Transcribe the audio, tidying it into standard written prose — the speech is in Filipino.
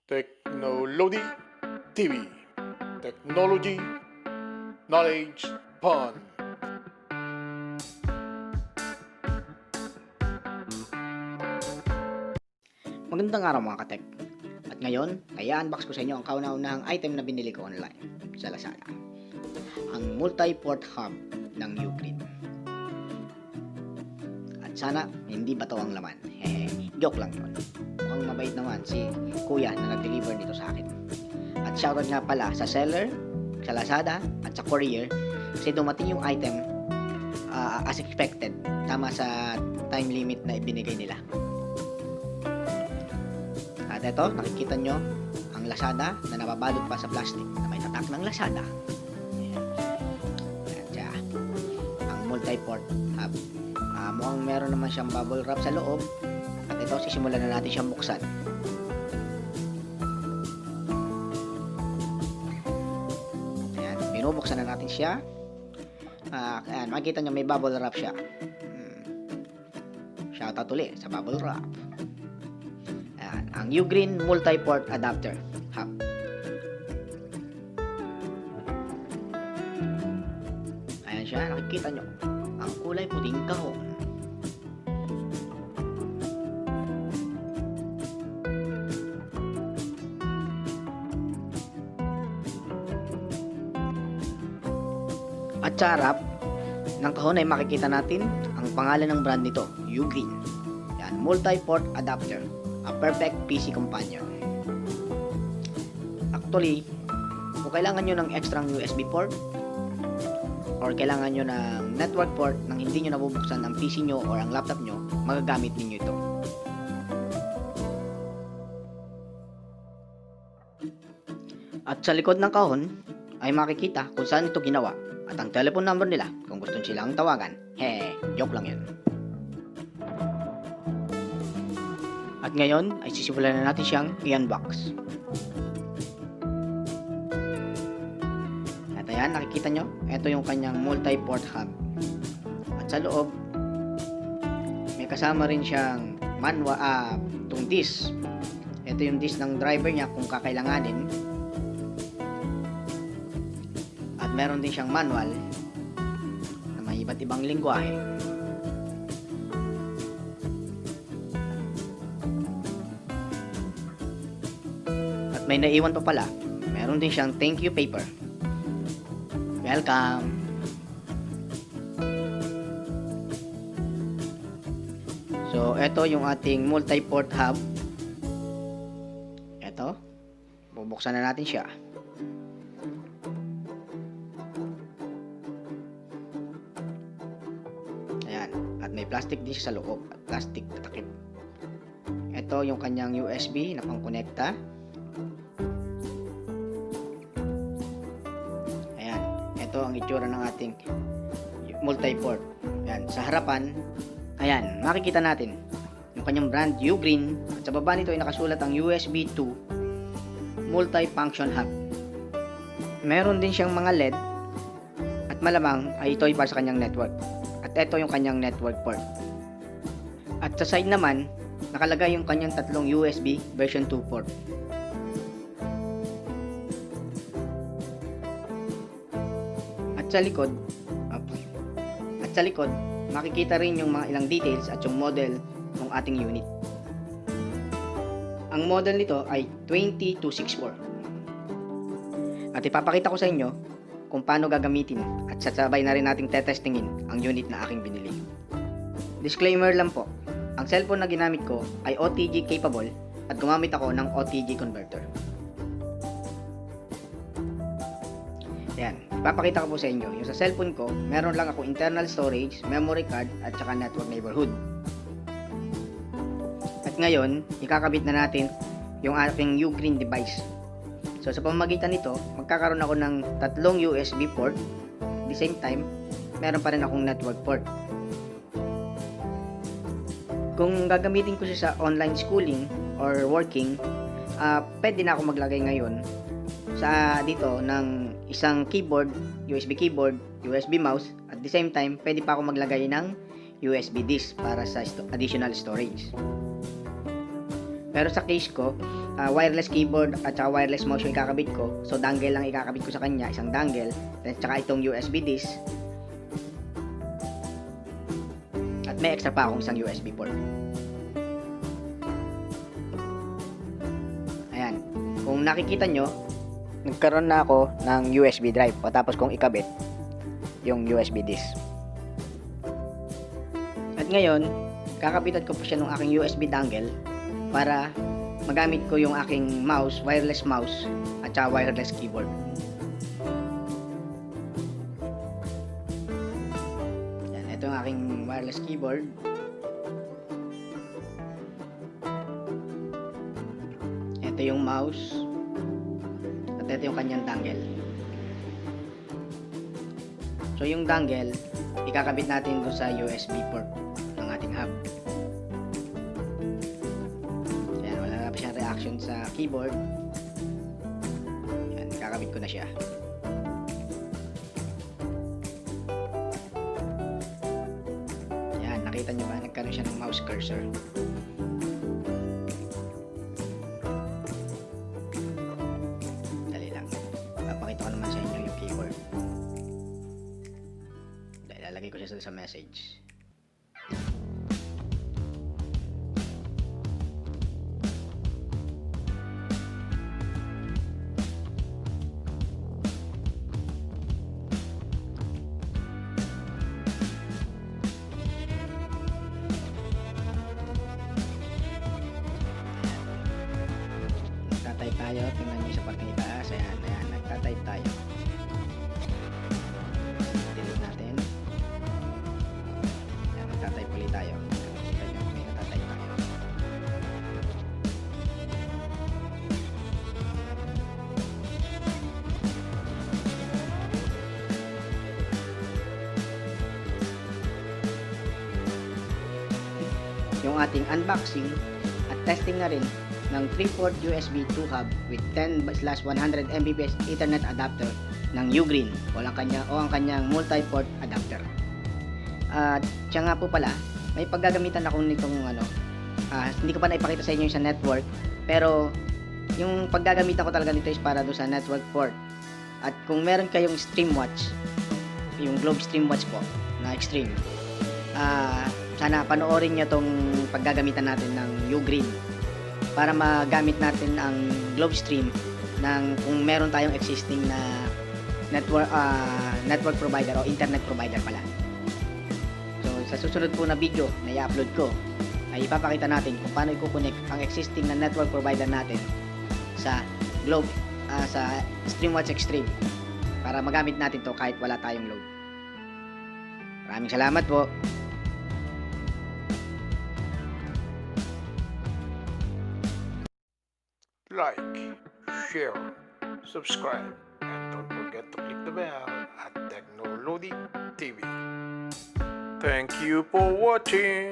Technology TV. Technology, knowledge, fun. Magandang araw mga katek. At ngayon, i-unbox ko sa inyo ang kauna-unahang item na binili ko online sa Lazada. Ang multi-port hub ng Ugreen. At sana, hindi ba to ang laman? Joke lang yun. Mukhang mabait naman si kuya na nag-deliver nito sa akin. At shoutout nga pala sa seller, sa Lazada, at sa courier kasi dumating yung item as expected. Tama sa time limit na ibinigay nila. At ito, nakikita nyo ang Lazada na nababalot pa sa plastic na may tatak ng Lazada. Ayan siya. Ang multi-port hub. Mukhang meron naman siyang bubble wrap sa loob. At ito, sisimulan na natin siyang buksan. Ayan, binubuksan na natin siya. Ayan, makikita nyo may bubble wrap siya. Shoutout ulit sa bubble wrap. Ang Ugreen multi-port adapter hub. Ayan siya, nakikita nyo ang kulay puting kahon. At sa harap ng kahon ay makikita natin ang pangalan ng brand nito, Ugreen. Yan, multi-port adapter. A perfect PC companion. Actually, kung kailangan nyo ng extra USB port or kailangan nyo ng network port nang hindi nyo nabubuksan ang PC nyo or ang laptop nyo, magagamit ninyo ito. At sa likod ng kahon ay makikita kung saan ito ginawa at ang telephone number nila kung gusto silang tawagan. Joke lang yun. At ngayon ay sisimulan na natin siyang i-unbox. At ayan, nakikita nyo, ito yung kanyang multi-port hub. At sa loob, may kasama rin siyang itong disk. Ito yung disk ng driver niya kung kakailanganin. At meron din siyang manual na may iba't ibang lingwahe. May naiwan pa pala, meron din siyang thank you paper. Welcome! So, ito yung ating multi-port hub. Ito, bubuksan na natin siya. Ayan, at may plastic din siya sa loob, at plastic na takip. Ito yung kanyang USB na pang-konekta. Ito ang itsura ng ating multi-port. Ayan, sa harapan, ayan, makikita natin yung kanyang brand Ugreen at sa baba nito ay nakasulat ang USB 2 multi-function hub. Meron din siyang mga LED at malamang ay ito ay para sa kanyang network. At ito yung kanyang network port. At sa side naman, nakalagay yung kanyang tatlong USB version 2 port. At sa likod, makikita rin yung mga ilang details at yung model ng ating unit. Ang model nito ay 20264. At ipapakita ko sa inyo kung paano gagamitin at sasabay na rin nating tetestingin ang unit na aking binili. Disclaimer lang po, ang cellphone na ginamit ko ay OTG capable at gumamit ako ng OTG converter. Yan, ipapakita ko po sa inyo. Yung sa cellphone ko, meron lang ako internal storage, memory card, at saka network neighborhood. At ngayon, ikakabit na natin yung aking Ugreen device. So, sa pamamagitan nito, magkakaroon ako ng tatlong USB port. At the same time, meron pa rin akong network port. Kung gagamitin ko siya sa online schooling or working, pwede na ako maglagay ngayon sa dito ng isang keyboard, USB keyboard, USB mouse, at the same time, pwede pa ako maglagay ng USB disk para sa additional storage. Pero sa case ko, wireless keyboard at saka wireless mouse yung ikakabit ko. So dangle lang ikakabit ko sa kanya, isang dangle, then saka itong USB disc. At may extra pa akong isang USB port. Ayan. Kung nakikita nyo, nagkaroon na ako ng USB drive o tapos kung ikabit yung USB disc. At ngayon, kakapitan ko po siya ng aking USB dongle para magamit ko yung aking mouse, wireless mouse at saka wireless keyboard. Yan, ito yung aking wireless keyboard. Ito yung mouse. At ito yung kanyang dongle. So yung dongle, ikakabit natin doon sa USB port ng ating hub. Ayan, wala na pa siyang reaction sa keyboard. Ayan, ikakabit ko na siya. Ayan, nakita nyo ba? Nagkaroon siya ng mouse cursor. Papakita ko naman sa inyo yung keyboard. Ilalagay ko siya sa message. Nagtatype tayo. Tingnan nyo sa parteng itaas. Ayan, ayan. Nagtatype tayo. Delete natin. Ayan, nagtatype ulit tayo. Kita nyo, may nagtatype tayo. Yung ating unboxing at testing na rin ng 3-port USB 2 hub with 10/100 Mbps Ethernet adapter ng Ugreen o ang kanyang multi-port adapter. At siya nga po pala, may paggagamitan ako nitong hindi ko pa naipakita sa inyo yung sa network, pero yung paggagamitan ko talaga nito is para do sa network port. At kung meron kayong Streamwatch, yung Globe Streamwatch po na Extreme, sana panoorin nyo tong paggagamitan natin ng Ugreen para magamit natin ang Globe Stream kung meron tayong existing na network provider o internet provider pala. So sa susunod po na video na i-upload ko ay ipapakita natin kung paano i-connect ang existing na network provider natin sa Globe sa Streamwatch Extreme para magamit natin to kahit wala tayong load. Maraming salamat po. Like, share, subscribe, and don't forget to click the bell at Technology TV. Thank you for watching.